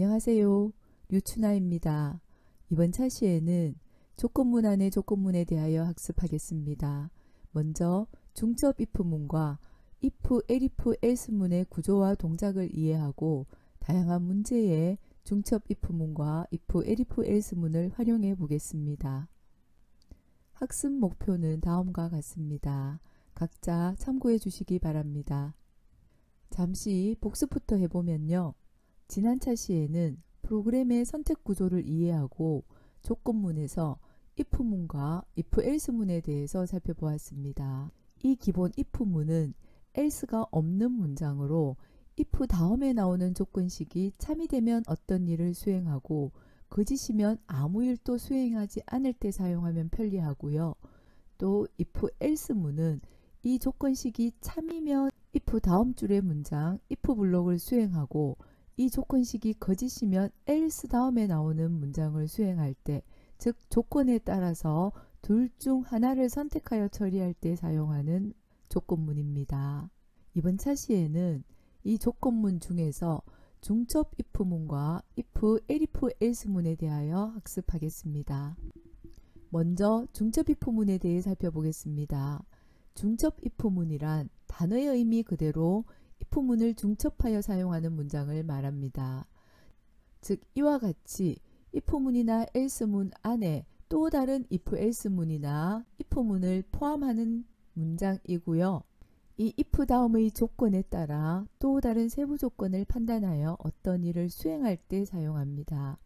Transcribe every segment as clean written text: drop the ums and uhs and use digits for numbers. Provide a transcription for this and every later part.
안녕하세요. 류춘아입니다. 이번 차시에는 조건문 안의 조건문에 대하여 학습하겠습니다. 먼저 중첩 if문과 if, elif, else문의 구조와 동작을 이해하고 다양한 문제에 중첩 if문과 if, elif, else문을 활용해 보겠습니다. 학습 목표는 다음과 같습니다. 각자 참고해 주시기 바랍니다. 잠시 복습부터 해보면요. 지난 차시에는 프로그램의 선택 구조를 이해하고 조건문에서 if문과 if, else문에 대해서 살펴보았습니다. 이 기본 if문은 else가 없는 문장으로 if 다음에 나오는 조건식이 참이 되면 어떤 일을 수행하고 거짓이면 아무 일도 수행하지 않을 때 사용하면 편리하고요. 또 if, else문은 이 조건식이 참이면 if 다음 줄의 문장 if 블록을 수행하고 이 조건식이 거짓이면 else 다음에 나오는 문장을 수행할 때, 즉 조건에 따라서 둘 중 하나를 선택하여 처리할 때 사용하는 조건문입니다. 이번 차시에는 이 조건문 중에서 중첩 if문과 if, elif, else문에 대하여 학습하겠습니다. 먼저 중첩 if문에 대해 살펴보겠습니다. 중첩 if문이란 단어의 의미 그대로 if문을 중첩하여 사용하는 문장을 말합니다. 즉 이와 같이 if문이나 else문 안에 또 다른 if, else문이나 if문을 포함하는 문장이고요. 이 if 다음의 조건에 따라 또 다른 세부 조건을 판단하여 어떤 일을 수행할 때 사용합니다.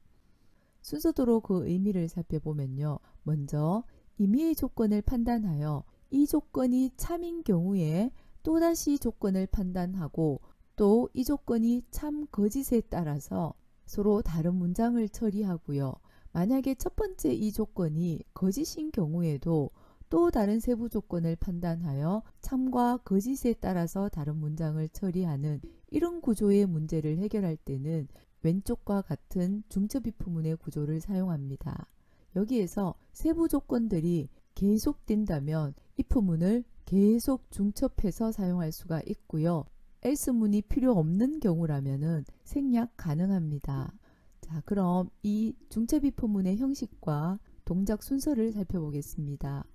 순서대로 그 의미를 살펴보면요. 먼저 임의의 조건을 판단하여 이 조건이 참인 경우에 또다시 조건을 판단하고 또 이 조건이 참 거짓에 따라서 서로 다른 문장을 처리하고요. 만약에 첫 번째 이 조건이 거짓인 경우에도 또 다른 세부 조건을 판단하여 참과 거짓에 따라서 다른 문장을 처리하는 이런 구조의 문제를 해결할 때는 왼쪽과 같은 중첩 if문의 구조를 사용합니다. 여기에서 세부 조건들이 계속된다면 if문을 계속 중첩해서 사용할 수가 있고요. else문이 필요 없는 경우라면 생략 가능합니다. 자, 그럼 이 중첩 if문의 형식과 동작 순서를 살펴보겠습니다.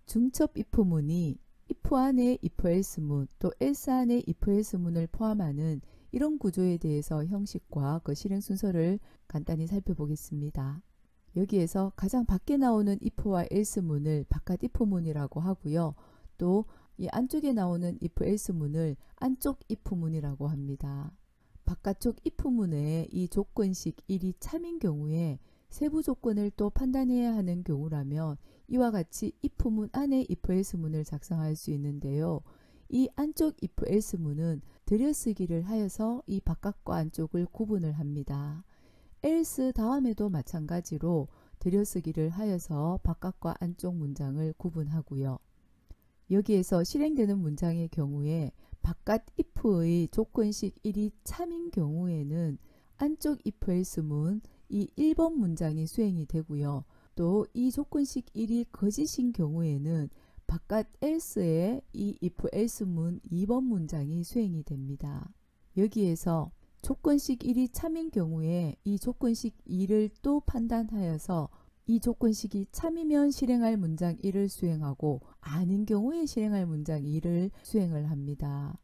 중첩 if문이 if 안에 if, else문 또 else 안에 if, else문을 포함하는 이런 구조에 대해서 형식과 그 실행 순서를 간단히 살펴보겠습니다. 여기에서 가장 밖에 나오는 if와 else문을 바깥 if문이라고 하고요. 또 이 안쪽에 나오는 if, else문을 안쪽 if문이라고 합니다. 바깥쪽 if문에 이 조건식 1이 참인 경우에 세부 조건을 또 판단해야 하는 경우라면 이와 같이 if문 안에 if, else문을 작성할 수 있는데요. 이 안쪽 if, else문은 들여쓰기를 하여서 이 바깥과 안쪽을 구분을 합니다. else 다음에도 마찬가지로 들여쓰기를 하여서 바깥과 안쪽 문장을 구분하고요. 여기에서 실행되는 문장의 경우에 바깥 if의 조건식 1이 참인 경우에는 안쪽 if, else문 이 1번 문장이 수행이 되고요. 또 이 조건식 1이 거짓인 경우에는 바깥 else의 이 if, else문 2번 문장이 수행이 됩니다. 여기에서 조건식 1이 참인 경우에 이 조건식 2를 또 판단하여서 이 조건식이 참이면 실행할 문장 1을 수행하고 아닌 경우에 실행할 문장 2를 수행을 합니다.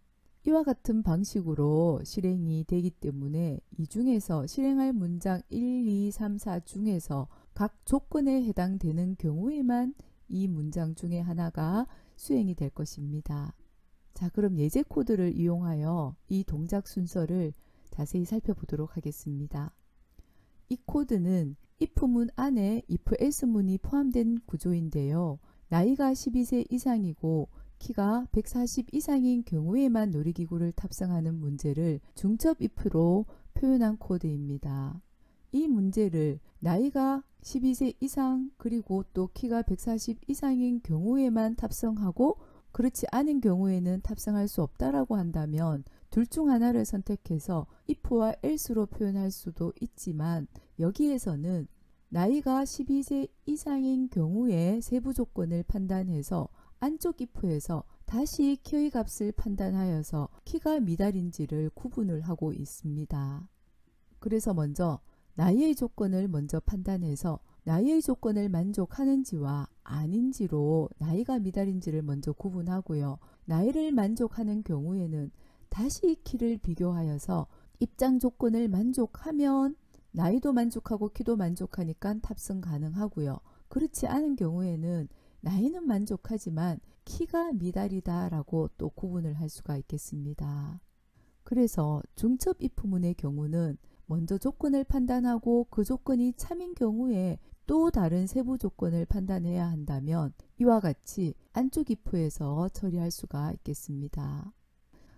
이와 같은 방식으로 실행이 되기 때문에 이 중에서 실행할 문장 1, 2, 3, 4 중에서 각 조건에 해당되는 경우에만 이 문장 중에 하나가 수행이 될 것입니다. 자, 그럼 예제 코드를 이용하여 이 동작 순서를 자세히 살펴보도록 하겠습니다. 이 코드는 if문 안에 if, else문이 포함된 구조인데요. 나이가 12세 이상이고 키가 140 이상인 경우에만 놀이기구를 탑승하는 문제를 중첩 if로 표현한 코드입니다. 이 문제를 나이가 12세 이상 그리고 또 키가 140 이상인 경우에만 탑승하고 그렇지 않은 경우에는 탑승할 수 없다라고 한다면 둘 중 하나를 선택해서 if와 else로 표현할 수도 있지만 여기에서는 나이가 12세 이상인 경우에 세부 조건을 판단해서 안쪽 if에서 다시 키의 값을 판단하여서 키가 미달인지를 구분을 하고 있습니다. 그래서 먼저 나이의 조건을 먼저 판단해서 나이의 조건을 만족하는지와 아닌지로 나이가 미달인지를 먼저 구분하고요. 나이를 만족하는 경우에는 다시 키를 비교하여서 입장 조건을 만족하면 나이도 만족하고 키도 만족하니까 탑승 가능하고요. 그렇지 않은 경우에는 나이는 만족하지만 키가 미달이다 라고 또 구분을 할 수가 있겠습니다. 그래서 중첩 입후문의 경우는 먼저 조건을 판단하고 그 조건이 참인 경우에 또 다른 세부 조건을 판단해야 한다면 이와 같이 안쪽 입후에서 처리할 수가 있겠습니다.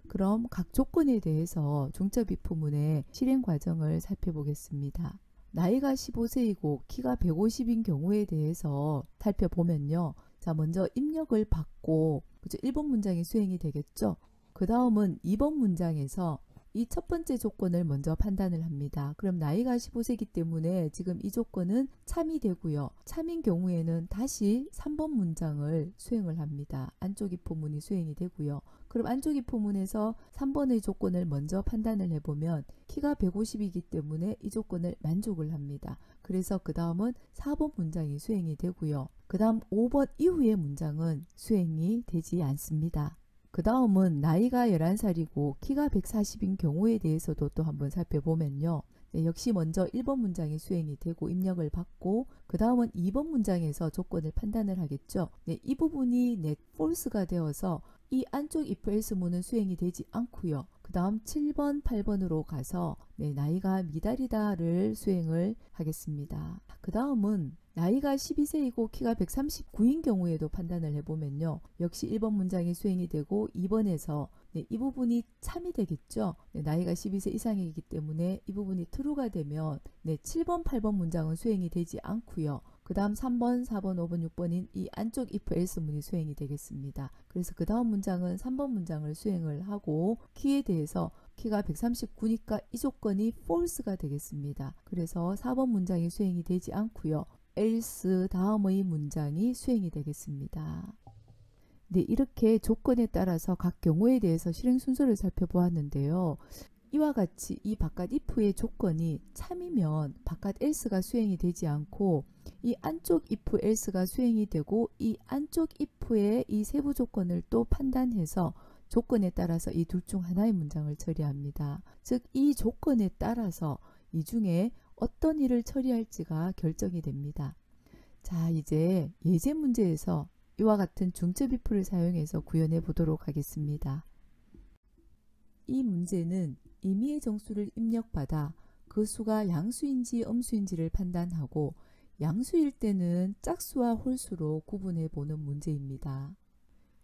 그럼 각 조건에 대해서 중첩 입후문의 실행 과정을 살펴보겠습니다. 나이가 15세이고 키가 150인 경우에 대해서 살펴보면요. 자, 먼저 입력을 받고 1번 문장이 수행이 되겠죠. 그 다음은 2번 문장에서 이 첫 번째 조건을 먼저 판단을 합니다. 그럼 나이가 15세이기 때문에 지금 이 조건은 참이 되고요. 참인 경우에는 다시 3번 문장을 수행을 합니다. 안쪽 입후문이 수행이 되고요. 그럼 안쪽 입후문에서 3번의 조건을 먼저 판단을 해보면 키가 150이기 때문에 이 조건을 만족을 합니다. 그래서 그 다음은 4번 문장이 수행이 되고요. 그 다음 5번 이후의 문장은 수행이 되지 않습니다. 그 다음은 나이가 11살이고 키가 140인 경우에 대해서도 또 한번 살펴보면요. 역시 먼저 1번 문장이 수행이 되고 입력을 받고 그 다음은 2번 문장에서 조건을 판단을 하겠죠. 이 부분이 false가 되어서 이 안쪽 if else문은 수행이 되지 않고요. 그 다음 7번, 8번으로 가서 나이가 미달이다를 수행을 하겠습니다. 그 다음은 나이가 12세이고 키가 139인 경우에도 판단을 해보면요. 역시 1번 문장이 수행이 되고 2번에서 이 부분이 참이 되겠죠. 나이가 12세 이상이기 때문에 이 부분이 true가 되면 7번, 8번 문장은 수행이 되지 않고요. 그 다음 3번, 4번, 5번, 6번인 이 안쪽 if else 문이 수행이 되겠습니다. 그래서 그 다음 문장은 3번 문장을 수행을 하고 키에 대해서 키가 139니까 이 조건이 false가 되겠습니다. 그래서 4번 문장이 수행이 되지 않고요. else 다음의 문장이 수행이 되겠습니다. 네, 이렇게 조건에 따라서 각 경우에 대해서 실행 순서를 살펴보았는데요. 이와 같이 이 바깥 if의 조건이 참이면 바깥 else가 수행이 되지 않고 이 안쪽 if else가 수행이 되고 이 안쪽 if의 이 세부 조건을 또 판단해서 조건에 따라서 이 둘 중 하나의 문장을 처리합니다. 즉 이 조건에 따라서 이 중에 어떤 일을 처리할지가 결정이 됩니다. 자, 이제 예제 문제에서 이와 같은 중첩 if를 사용해서 구현해 보도록 하겠습니다. 이 문제는 임의의 정수를 입력받아 그 수가 양수인지 음수인지를 판단하고 양수일 때는 짝수와 홀수로 구분해 보는 문제입니다.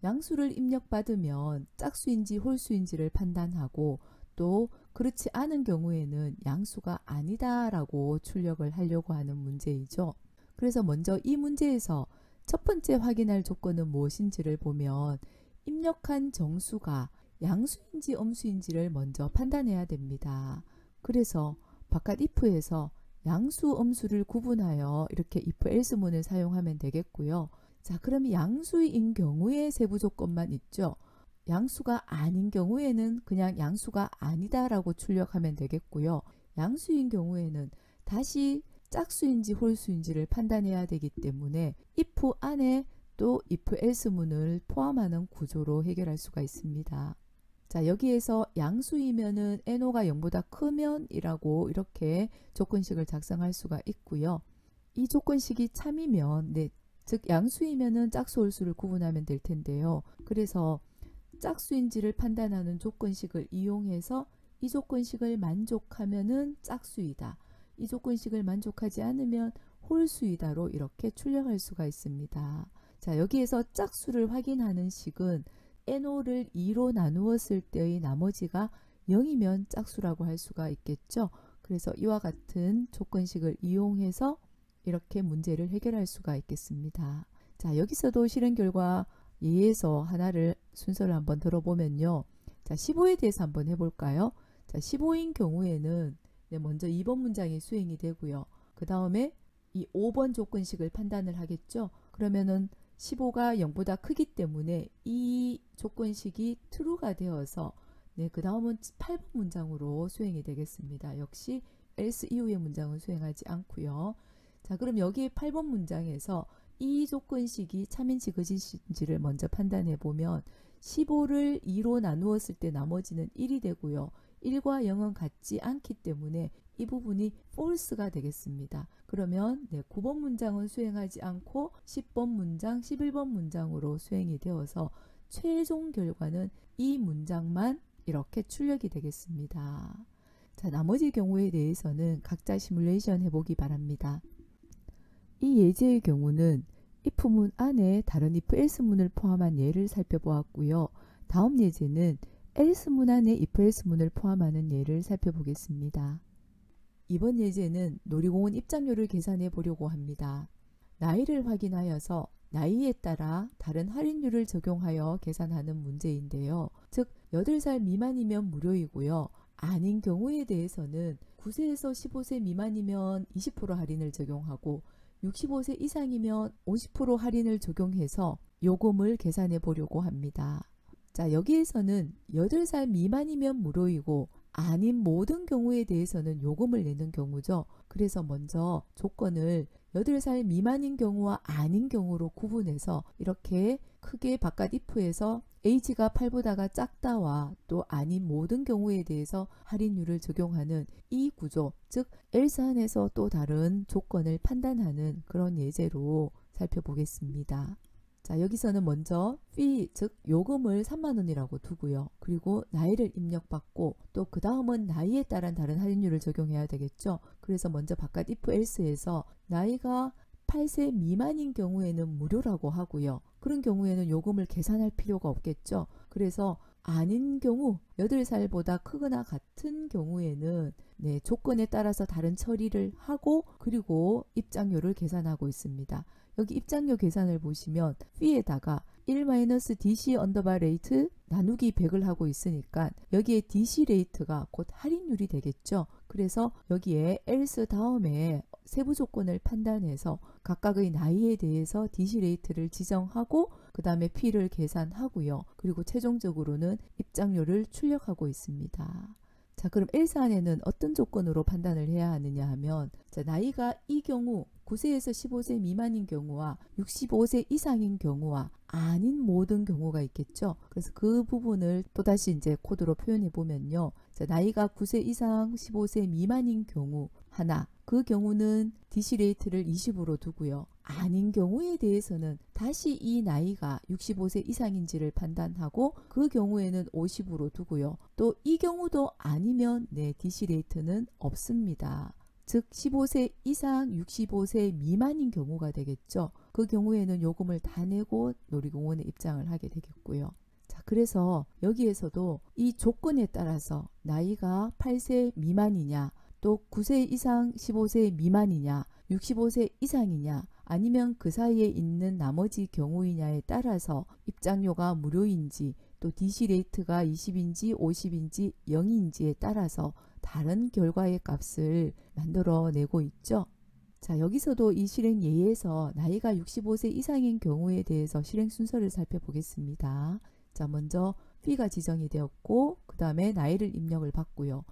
양수를 입력받으면 짝수인지 홀수인지를 판단하고 또 그렇지 않은 경우에는 양수가 아니다 라고 출력을 하려고 하는 문제이죠. 그래서 먼저 이 문제에서 첫 번째 확인할 조건은 무엇인지를 보면 입력한 정수가 양수인지 음수인지를 먼저 판단해야 됩니다. 그래서 바깥 if에서 양수, 음수를 구분하여 이렇게 if else문을 사용하면 되겠고요. 자, 그럼 양수인 경우에 세부 조건만 있죠. 양수가 아닌 경우에는 그냥 양수가 아니다 라고 출력하면 되겠고요. 양수인 경우에는 다시 짝수인지 홀수인지를 판단해야 되기 때문에 if 안에 또 if else문을 포함하는 구조로 해결할 수가 있습니다. 자, 여기에서 양수이면은 NO가 0보다 크면 이라고 이렇게 조건식을 작성할 수가 있고요. 이 조건식이 참이면 즉 양수이면은 짝수 홀수를 구분하면 될 텐데요. 그래서 짝수인지를 판단하는 조건식을 이용해서 이 조건식을 만족하면은 짝수이다. 이 조건식을 만족하지 않으면 홀수이다로 이렇게 출력할 수가 있습니다. 자, 여기에서 짝수를 확인하는 식은 NO를 2로 나누었을 때의 나머지가 0이면 짝수라고 할 수가 있겠죠. 그래서 이와 같은 조건식을 이용해서 이렇게 문제를 해결할 수가 있겠습니다. 자, 여기서도 실행 결과 예에서 하나를 순서를 한번 들어보면요. 자, 15에 대해서 한번 해볼까요? 자, 15인 경우에는 먼저 2번 문장이 수행이 되고요. 그 다음에 이 5번 조건식을 판단을 하겠죠. 그러면은 15가 0보다 크기 때문에 이 조건식이 true가 되어서 그 다음은 8번 문장으로 수행이 되겠습니다. 역시 else 이후의 문장은 수행하지 않고요. 자, 그럼 여기 8번 문장에서 이 조건식이 참인지 거짓인지를 먼저 판단해 보면 15를 2로 나누었을 때 나머지는 1이 되고요. 1과 0은 같지 않기 때문에 이 부분이 false가 되겠습니다. 그러면 9번 문장은 수행하지 않고 10번 문장, 11번 문장으로 수행이 되어서 최종 결과는 이 문장만 이렇게 출력이 되겠습니다. 자, 나머지 경우에 대해서는 각자 시뮬레이션 해보기 바랍니다. 이 예제의 경우는 if문 안에 다른 if else문을 포함한 예를 살펴보았고요. 다음 예제는 else문 안에 if else문을 포함하는 예를 살펴보겠습니다. 이번 예제는 놀이공원 입장료를 계산해 보려고 합니다. 나이를 확인하여서 나이에 따라 다른 할인율을 적용하여 계산하는 문제인데요. 즉 8살 미만이면 무료이고요. 아닌 경우에 대해서는 9세에서 15세 미만이면 20% 할인을 적용하고 65세 이상이면 50% 할인을 적용해서 요금을 계산해 보려고 합니다. 자, 여기에서는 8살 미만이면 무료이고 아닌 모든 경우에 대해서는 요금을 내는 경우죠. 그래서 먼저 조건을 8살 미만인 경우와 아닌 경우로 구분해서 이렇게 크게 바깥 if에서 age가 8보다가 작다와 또 아닌 모든 경우에 대해서 할인율을 적용하는 이 구조, 즉 else 안에서 또 다른 조건을 판단하는 그런 예제로 살펴보겠습니다. 자, 여기서는 먼저 fee, 즉 요금을 3만원이라고 두고요. 그리고 나이를 입력받고 또 그 다음은 나이에 따른 다른 할인율을 적용해야 되겠죠. 그래서 먼저 바깥 if else에서 나이가 8세 미만인 경우에는 무료라고 하고요. 그런 경우에는 요금을 계산할 필요가 없겠죠. 그래서 아닌 경우 8살보다 크거나 같은 경우에는 조건에 따라서 다른 처리를 하고 그리고 입장료를 계산하고 있습니다. 여기 입장료 계산을 보시면 fee에다가 1-dc 언더바 레이트 나누기 100을 하고 있으니까 여기에 dc 레이트가 곧 할인율이 되겠죠. 그래서 여기에 else 다음에 세부 조건을 판단해서 각각의 나이에 대해서 dc 레이트를 지정하고 그 다음에 fee를 계산하고요. 그리고 최종적으로는 입장료를 출력하고 있습니다. 자, 그럼 else 안에는 어떤 조건으로 판단을 해야 하느냐 하면 자, 나이가 이 경우 9세에서 15세 미만인 경우와 65세 이상인 경우와 아닌 모든 경우가 있겠죠. 그래서 그 부분을 또다시 이제 코드로 표현해 보면요. 자, 나이가 9세 이상 15세 미만인 경우 하나, 그 경우는 dc 레이트를 20으로 두고요. 아닌 경우에 대해서는 다시 이 나이가 65세 이상인지를 판단하고 그 경우에는 50으로 두고요. 또 이 경우도 아니면 dc 레이트는 없습니다. 즉 15세 이상 65세 미만인 경우가 되겠죠. 그 경우에는 요금을 다 내고 놀이공원에 입장을 하게 되겠고요. 자, 그래서 여기에서도 이 조건에 따라서 나이가 8세 미만이냐 또 9세 이상 15세 미만이냐 65세 이상이냐 아니면 그 사이에 있는 나머지 경우이냐에 따라서 입장료가 무료인지 또 dc 레이트가 20인지 50인지 0인지에 따라서 다른 결과의 값을 만들어내고 있죠. 자, 여기서도 이 실행 예에서 나이가 65세 이상인 경우에 대해서 실행 순서를 살펴보겠습니다. 자, 먼저 fee가 지정이 되었고 그 다음에 나이를 입력을 받고요.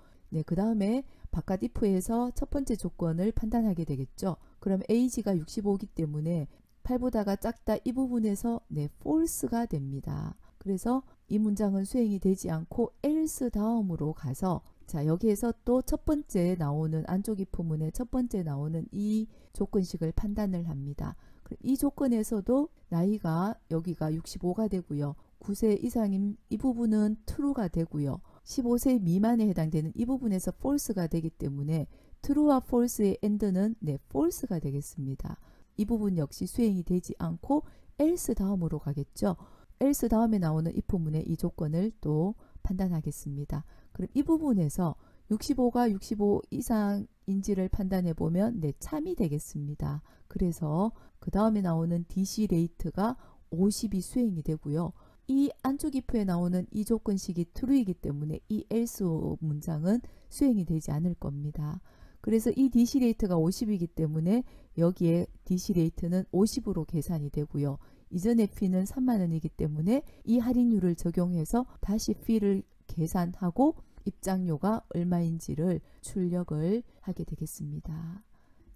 그 다음에 바깥 if에서 첫 번째 조건을 판단하게 되겠죠. 그럼 age가 65이기 때문에 8보다가 작다 이 부분에서 false가 됩니다. 그래서 이 문장은 수행이 되지 않고 else 다음으로 가서 자, 여기에서 또 첫 번째 나오는 안쪽 if문의 첫 번째 나오는 이 조건식을 판단을 합니다. 이 조건에서도 나이가 여기가 65가 되고요. 9세 이상인 이 부분은 true가 되고요. 15세 미만에 해당되는 이 부분에서 false가 되기 때문에 true와 false의 and는 false가 되겠습니다. 이 부분 역시 수행이 되지 않고 else 다음으로 가겠죠. else 다음에 나오는 if문의 이 조건을 또 판단하겠습니다. 그럼 이 부분에서 65가 65 이상인지를 판단해 보면 참이 되겠습니다. 그래서 그 다음에 나오는 dc 레이트가 50이 수행이 되고요. 이 안쪽 if에 나오는 이 조건식이 true이기 때문에 이 else 문장은 수행이 되지 않을 겁니다. 그래서 이 dc 레이트가 50이기 때문에 여기에 dc 레이트는 50으로 계산이 되고요. 이전의 fee는 3만원이기 때문에 이 할인율을 적용해서 다시 fee를 계산하고 입장료가 얼마인지를 출력을 하게 되겠습니다.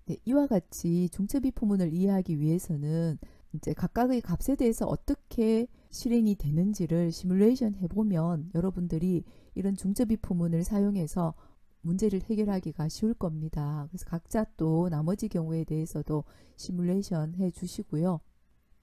네, 이와 같이 중첩이프문을 이해하기 위해서는 이제 각각의 값에 대해서 어떻게 실행이 되는지를 시뮬레이션 해보면 여러분들이 이런 중첩이프문을 사용해서 문제를 해결하기가 쉬울 겁니다. 그래서 각자 또 나머지 경우에 대해서도 시뮬레이션 해 주시고요.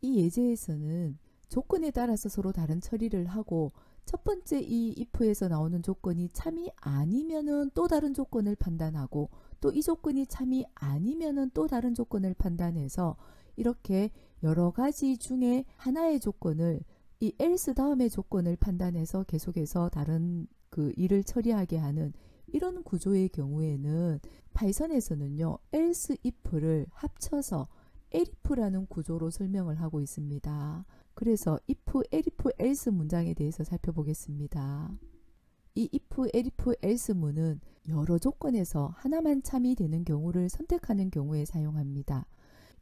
이 예제에서는 조건에 따라서 서로 다른 처리를 하고 첫 번째 이 if에서 나오는 조건이 참이 아니면은 또 다른 조건을 판단하고 또 이 조건이 참이 아니면은 또 다른 조건을 판단해서 이렇게 여러 가지 중에 하나의 조건을 이 else 다음의 조건을 판단해서 계속해서 다른 그 일을 처리하게 하는 이런 구조의 경우에는 파이썬에서는요 else if를 합쳐서 elif라는 구조로 설명을 하고 있습니다. 그래서 if, elif, else 문장에 대해서 살펴보겠습니다. 이 if, elif, else 문은 여러 조건에서 하나만 참이 되는 경우를 선택하는 경우에 사용합니다.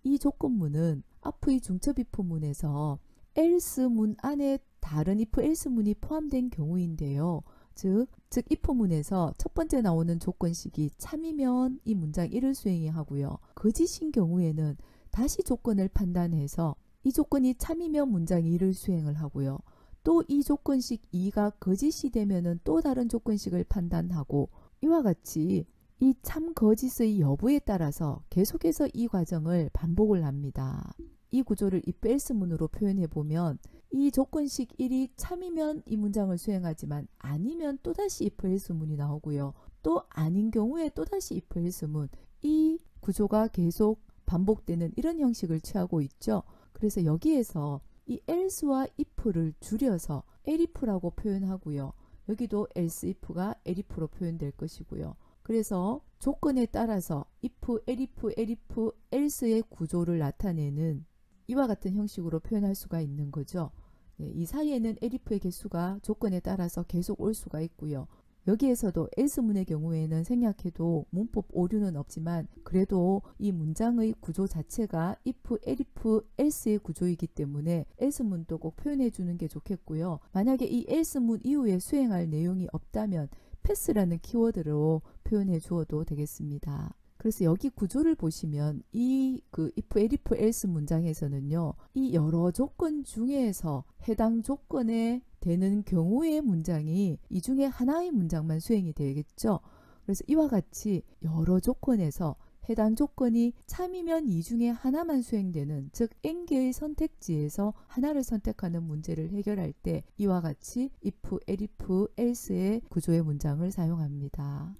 이 조건문은 앞의 중첩 if 문에서 else 문 안에 다른 if, else 문이 포함된 경우인데요. 즉 if 문에서 첫 번째 나오는 조건식이 참이면 이 문장 1을 수행하고요. 거짓인 경우에는 다시 조건을 판단해서 이 조건이 참이면 문장 2를 수행을 하고요. 또 이 조건식 2가 거짓이 되면은 또 다른 조건식을 판단하고 이와 같이 이 참 거짓의 여부에 따라서 계속해서 이 과정을 반복을 합니다. 이 구조를 if else 문으로 표현해 보면 이 조건식 1이 참이면 이 문장을 수행하지만 아니면 또다시 if else 문이 나오고요. 또 아닌 경우에 또다시 if else 문, 이 구조가 계속 반복되는 이런 형식을 취하고 있죠. 그래서 여기에서 이 else와 if를 줄여서 elif라고 표현하고요. 여기도 else if가 elif로 표현될 것이고요. 그래서 조건에 따라서 if, elif, elif, else의 구조를 나타내는 이와 같은 형식으로 표현할 수가 있는 거죠. 네, 이 사이에는 elif의 개수가 조건에 따라서 계속 올 수가 있고요. 여기에서도 else문의 경우에는 생략해도 문법 오류는 없지만 그래도 이 문장의 구조 자체가 if, elif, else의 구조이기 때문에 else문도 꼭 표현해 주는 게 좋겠고요. 만약에 이 else문 이후에 수행할 내용이 없다면 pass라는 키워드로 표현해 주어도 되겠습니다. 그래서 여기 구조를 보시면 이 if, elif, else 문장에서는요. 이 여러 조건 중에서 해당 조건에 되는 경우의 문장이 이 중에 하나의 문장만 수행이 되겠죠. 그래서 이와 같이 여러 조건에서 해당 조건이 참이면 이 중에 하나만 수행되는 즉 n개의 선택지에서 하나를 선택하는 문제를 해결할 때 이와 같이 if, elif, else의 구조의 문장을 사용합니다.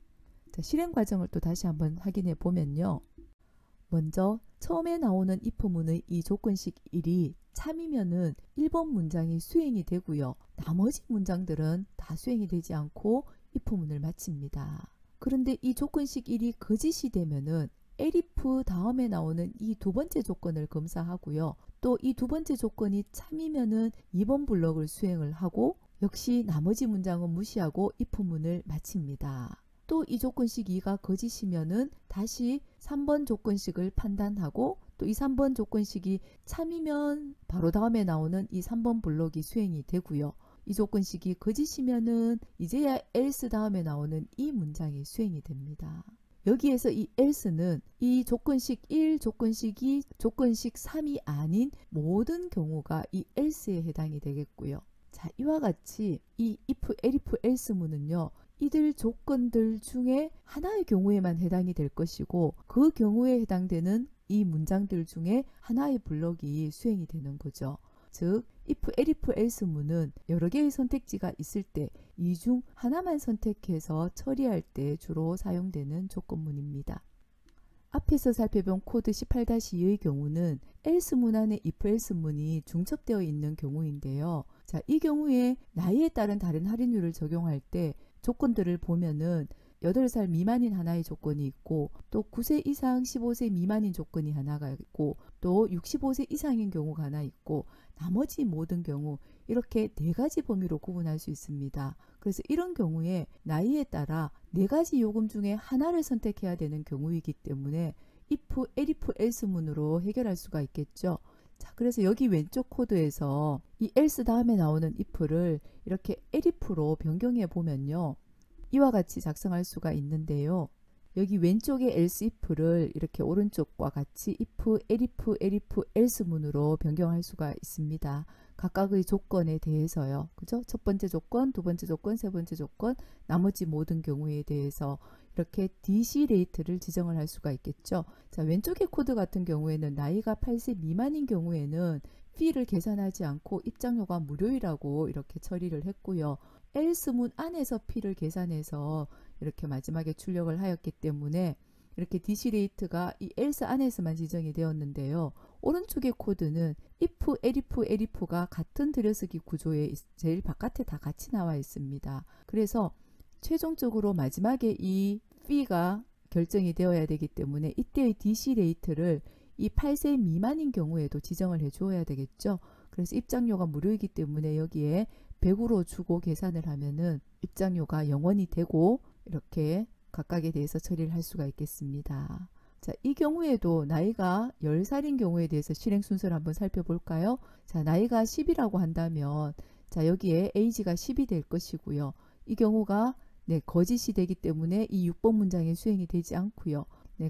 자, 실행 과정을 또 다시 한번 확인해 보면요. 먼저 처음에 나오는 if문의 이 조건식 1이 참이면은 1번 문장이 수행이 되고요. 나머지 문장들은 다 수행이 되지 않고 if문을 마칩니다. 그런데 이 조건식 1이 거짓이 되면은 elif 다음에 나오는 이 두 번째 조건을 검사하고요. 또 이 두 번째 조건이 참이면은 2번 블럭을 수행을 하고 역시 나머지 문장은 무시하고 if문을 마칩니다. 또 이 조건식 2가 거짓이면은 다시 3번 조건식을 판단하고 또 이 3번 조건식이 참이면 바로 다음에 나오는 이 3번 블록이 수행이 되고요. 이 조건식이 거짓이면은 이제야 else 다음에 나오는 이 문장이 수행이 됩니다. 여기에서 이 else는 이 조건식 1, 조건식 2, 조건식 3이 아닌 모든 경우가 이 else에 해당이 되겠고요. 자, 이와 같이 이 if, elif, else 문은요. 이들 조건들 중에 하나의 경우에만 해당이 될 것이고 그 경우에 해당되는 이 문장들 중에 하나의 블럭이 수행이 되는 거죠. 즉 if, elif, else 문은 여러 개의 선택지가 있을 때 이 중 하나만 선택해서 처리할 때 주로 사용되는 조건문입니다. 앞에서 살펴본 코드 18-2의 경우는 else 문 안에 if, else 문이 중첩되어 있는 경우인데요. 자, 이 경우에 나이에 따른 다른 할인율을 적용할 때 조건들을 보면은 8살 미만인 하나의 조건이 있고 또 9세 이상 15세 미만인 조건이 하나가 있고 또 65세 이상인 경우가 하나 있고 나머지 모든 경우 이렇게 4가지 범위로 구분할 수 있습니다. 그래서 이런 경우에 나이에 따라 4가지 요금 중에 하나를 선택해야 되는 경우이기 때문에 if, elif, else 문으로 해결할 수가 있겠죠. 자, 그래서 여기 왼쪽 코드에서 이 else 다음에 나오는 if를 이렇게 elif로 변경해 보면요. 이와 같이 작성할 수가 있는데요. 여기 왼쪽에 else if를 이렇게 오른쪽과 같이 if, elif, elif, else 문으로 변경할 수가 있습니다. 각각의 조건에 대해서요. 그죠? 첫 번째 조건, 두 번째 조건, 세 번째 조건, 나머지 모든 경우에 대해서 이렇게 DC 레이트를 지정을 할 수가 있겠죠. 자, 왼쪽의 코드 같은 경우에는 나이가 8세 미만인 경우에는 fee를 계산하지 않고 입장료가 무료이라고 이렇게 처리를 했고요. else 문 안에서 fee를 계산해서 이렇게 마지막에 출력을 하였기 때문에 이렇게 DC 레이트가 이 else 안에서만 지정이 되었는데요. 오른쪽의 코드는 if, elif, elif가 같은 들여쓰기 구조에 제일 바깥에 다 같이 나와 있습니다. 그래서 최종적으로 마지막에 이 fee가 결정이 되어야 되기 때문에 이때의 DC 레이트를 이 8세 미만인 경우에도 지정을 해 주어야 되겠죠. 그래서 입장료가 무료이기 때문에 여기에 100으로 주고 계산을 하면은 입장료가 0원이 되고 이렇게 각각에 대해서 처리를 할 수가 있겠습니다. 자, 이 경우에도 나이가 10살인 경우에 대해서 실행 순서를 한번 살펴볼까요? 자, 나이가 10이라고 한다면 자, 여기에 age가 10이 될 것이고요. 이 경우가 거짓이 되기 때문에 이 6번 문장에 수행이 되지 않고요.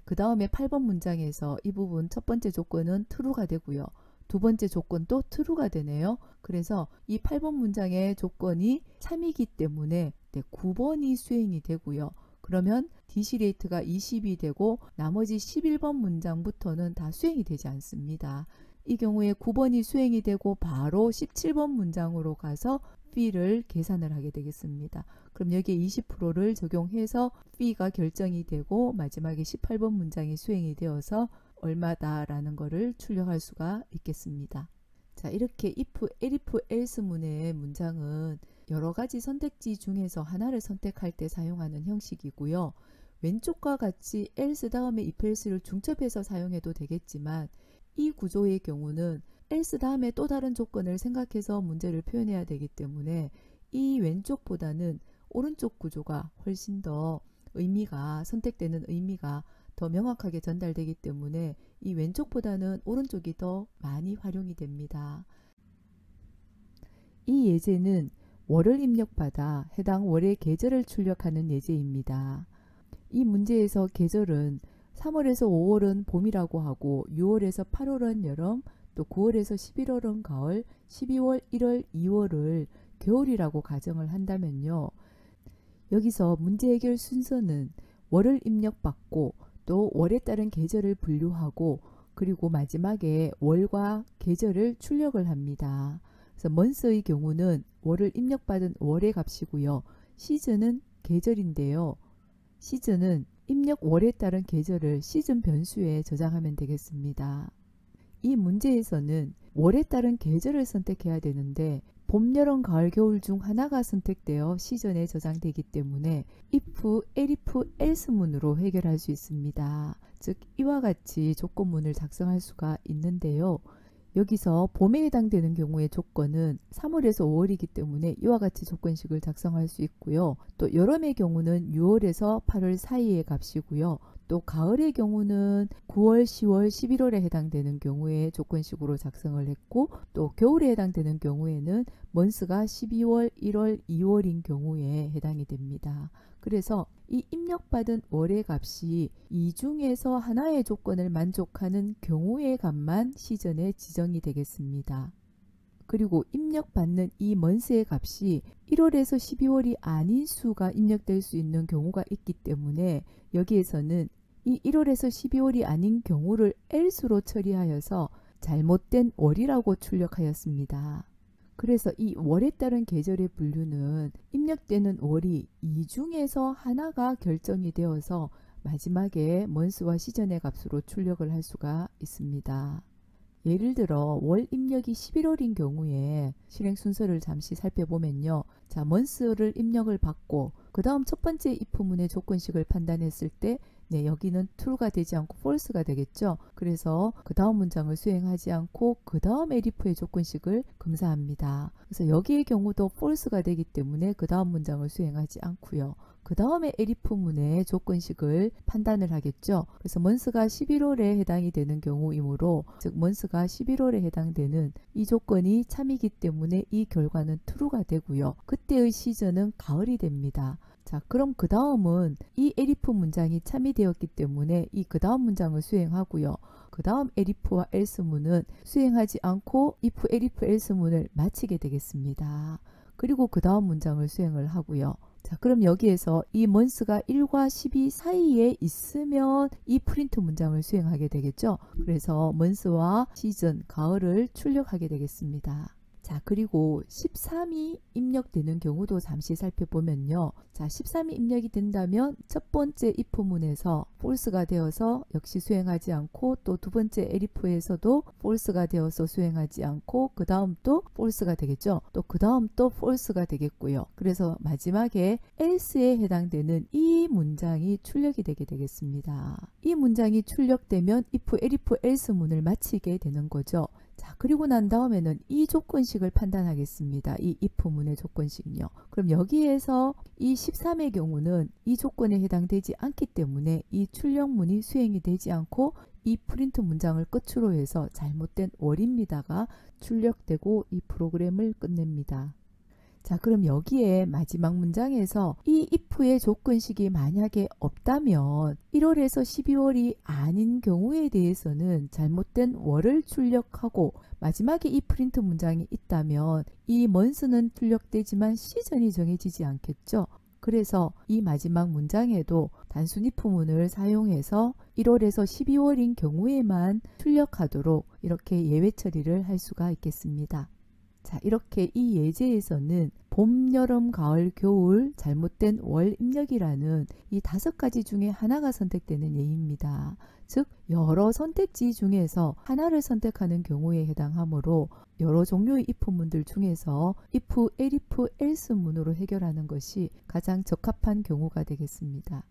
그 다음에 8번 문장에서 이 부분 첫 번째 조건은 true가 되고요. 두 번째 조건도 true가 되네요. 그래서 이 8번 문장의 조건이 참이기 때문에 9번이 수행이 되고요. 그러면 DC 레이트가 20이 되고 나머지 11번 문장부터는 다 수행이 되지 않습니다. 이 경우에 9번이 수행이 되고 바로 17번 문장으로 가서 fee를 계산을 하게 되겠습니다. 그럼 여기에 20%를 적용해서 fee가 결정이 되고 마지막에 18번 문장이 수행이 되어서 얼마다 라는 거를 출력할 수가 있겠습니다. 자, 이렇게 if, elif, else 문의 문장은 여러 가지 선택지 중에서 하나를 선택할 때 사용하는 형식이고요. 왼쪽과 같이 else 다음에 if, else를 중첩해서 사용해도 되겠지만 이 구조의 경우는 else 다음에 또 다른 조건을 생각해서 문제를 표현해야 되기 때문에 이 왼쪽보다는 오른쪽 구조가 훨씬 더 의미가 선택되는 의미가 더 명확하게 전달되기 때문에 이 왼쪽보다는 오른쪽이 더 많이 활용이 됩니다. 이 예제는 월을 입력받아 해당 월의 계절을 출력하는 예제입니다. 이 문제에서 계절은 3월에서 5월은 봄이라고 하고 6월에서 8월은 여름, 또 9월에서 11월은 가을, 12월, 1월, 2월을 겨울이라고 가정을 한다면요. 여기서 문제 해결 순서는 월을 입력받고 또 월에 따른 계절을 분류하고 그리고 마지막에 월과 계절을 출력을 합니다. 그래서 month의 경우는 월을 입력받은 월의 값이고요. 시즌은 계절인데요. 시즌은 입력 월에 따른 계절을 시즌 변수에 저장하면 되겠습니다. 이 문제에서는 월에 따른 계절을 선택해야 되는데 봄, 여름, 가을, 겨울 중 하나가 선택되어 시즌에 저장되기 때문에 if, elif, else 문으로 해결할 수 있습니다. 즉 이와 같이 조건문을 작성할 수가 있는데요. 여기서 봄에 해당되는 경우의 조건은 3월에서 5월이기 때문에 이와 같이 조건식을 작성할 수 있고요. 또 여름의 경우는 6월에서 8월 사이의 값이고요. 또 가을의 경우는 9월, 10월, 11월에 해당되는 경우에 조건식으로 작성을 했고 또 겨울에 해당되는 경우에는 month가 12월, 1월, 2월인 경우에 해당이 됩니다. 그래서 이 입력받은 월의 값이 이 중에서 하나의 조건을 만족하는 경우의 값만 시즌에 지정이 되겠습니다. 그리고 입력받는 이 month의 값이 1월에서 12월이 아닌 수가 입력될 수 있는 경우가 있기 때문에 여기에서는 이 1월에서 12월이 아닌 경우를 else로 처리하여서 잘못된 월이라고 출력하였습니다. 그래서 이 월에 따른 계절의 분류는 입력되는 월이 이 중에서 하나가 결정이 되어서 마지막에 month와 시즌의 값으로 출력을 할 수가 있습니다. 예를 들어 월 입력이 11월인 경우에 실행 순서를 잠시 살펴보면요. 자, month를 입력을 받고 그 다음 첫 번째 if문의 조건식을 판단했을 때 여기는 true가 되지 않고 false가 되겠죠. 그래서 그 다음 문장을 수행하지 않고 그 다음 elif의 조건식을 검사합니다. 그래서 여기의 경우도 false가 되기 때문에 그 다음 문장을 수행하지 않고요. 그 다음에 elif문의 조건식을 판단을 하겠죠. 그래서 month가 11월에 해당이 되는 경우이므로 즉 month가 11월에 해당되는 이 조건이 참이기 때문에 이 결과는 true가 되고요. 그때의 시즌은 가을이 됩니다. 자, 그럼 그 다음은 이 elif 문장이 참이 되었기 때문에 이 그 다음 문장을 수행하고요. 그 다음 elif와 else문은 수행하지 않고 if, elif, else문을 마치게 되겠습니다. 그리고 그 다음 문장을 수행을 하고요. 자, 그럼 여기에서 이 months가 1과 12 사이에 있으면 이 프린트 문장을 수행하게 되겠죠. 그래서 months와 season, 가을을 출력하게 되겠습니다. 자, 그리고 13이 입력되는 경우도 잠시 살펴보면요. 자, 13이 입력이 된다면 첫 번째 if문에서 false가 되어서 역시 수행하지 않고, 또 두 번째 elif에서도 false가 되어서 수행하지 않고, 그 다음 또 false가 되겠죠. 또 그 다음 또 false가 되겠고요. 그래서 마지막에 else에 해당되는 이 문장이 출력이 되게 되겠습니다. 이 문장이 출력되면 if, elif, else문을 마치게 되는 거죠. 자, 그리고 난 다음에는 이 조건식을 판단하겠습니다. 이 if문의 조건식요. 그럼 여기에서 이 13의 경우는 이 조건에 해당되지 않기 때문에 이 출력문이 수행이 되지 않고 이 프린트 문장을 끝으로 해서 잘못된 월입니다가 출력되고 이 프로그램을 끝냅니다. 자, 그럼 여기에 마지막 문장에서 이 if의 조건식이 만약에 없다면 1월에서 12월이 아닌 경우에 대해서는 잘못된 월을 출력하고, 마지막에 이 프린트 문장이 있다면 이 month는 출력되지만 시즌이 정해지지 않겠죠. 그래서 이 마지막 문장에도 단순 if문을 사용해서 1월에서 12월인 경우에만 출력하도록 이렇게 예외 처리를 할 수가 있겠습니다. 자, 이렇게 이 예제에서는 봄, 여름, 가을, 겨울 잘못된 월 입력이라는 이 5가지 중에 하나가 선택되는 예입니다. 즉 여러 선택지 중에서 하나를 선택하는 경우에 해당하므로 여러 종류의 if문들 중에서 if, elif, else문으로 해결하는 것이 가장 적합한 경우가 되겠습니다.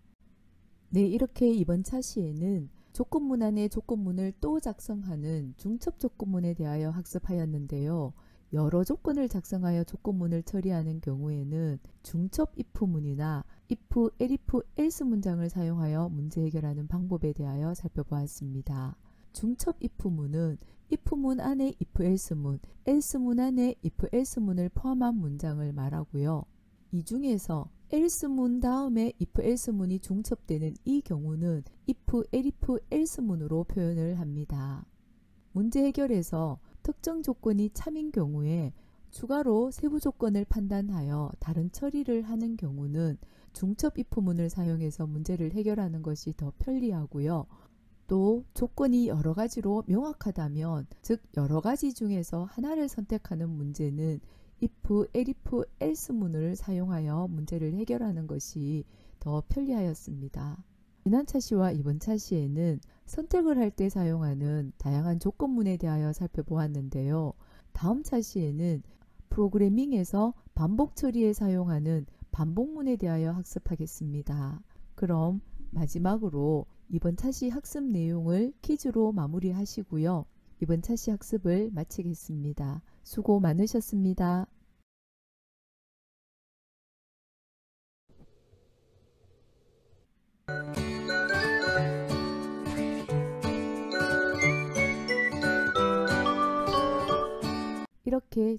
네, 이렇게 이번 차시에는 조건문 안에 조건문을 또 작성하는 중첩 조건문에 대하여 학습하였는데요. 여러 조건을 작성하여 조건문을 처리하는 경우에는 중첩 if문이나 if, elif, else 문장을 사용하여 문제 해결하는 방법에 대하여 살펴보았습니다. 중첩 if문은 if문 안에 if, else문, else문 안에 if, else문을 포함한 문장을 말하고요. 이 중에서 else문 다음에 if, else문이 중첩되는 이 경우는 if, elif, else문으로 표현을 합니다. 문제 해결에서 특정 조건이 참인 경우에 추가로 세부 조건을 판단하여 다른 처리를 하는 경우는 중첩 if문을 사용해서 문제를 해결하는 것이 더 편리하고요. 또 조건이 여러 가지로 명확하다면, 즉 여러 가지 중에서 하나를 선택하는 문제는 if, elif, else문을 사용하여 문제를 해결하는 것이 더 편리하였습니다. 지난 차시와 이번 차시에는 선택을 할 때 사용하는 다양한 조건문에 대하여 살펴보았는데요. 다음 차시에는 프로그래밍에서 반복 처리에 사용하는 반복문에 대하여 학습하겠습니다. 그럼 마지막으로 이번 차시 학습 내용을 퀴즈로 마무리하시고요. 이번 차시 학습을 마치겠습니다. 수고 많으셨습니다. 이렇게